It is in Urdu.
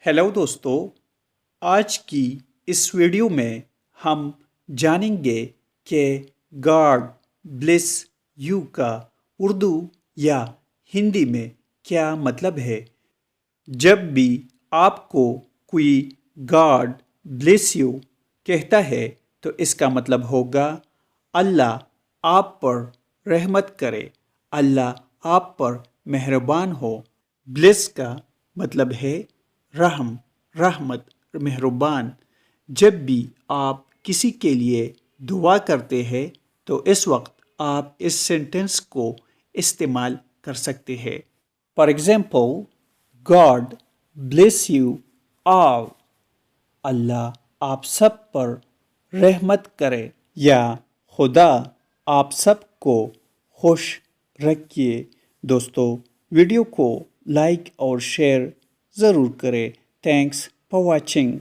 ہیلو دوستو، آج کی اس ویڈیو میں ہم جانیں گے کہ گاڈ بلیس یو کا اردو یا ہندی میں کیا مطلب ہے۔ جب بھی آپ کو کوئی گاڈ بلیس یو کہتا ہے تو اس کا مطلب ہوگا اللہ آپ پر رحمت کرے، اللہ آپ پر مہربان ہو۔ بلیس کا مطلب ہے رحم، رحمت، مہربان۔ جب بھی آپ کسی کے لیے دعا کرتے ہیں تو اس وقت آپ اس سینٹنس کو استعمال کر سکتے ہیں۔ For example, god bless you all, اللہ آپ سب پر رحمت کرے، یا خدا آپ سب کو خوش رکھیے۔ دوستو، ویڈیو کو لائک اور شیئر ضرور کریں۔ Thanks for watching.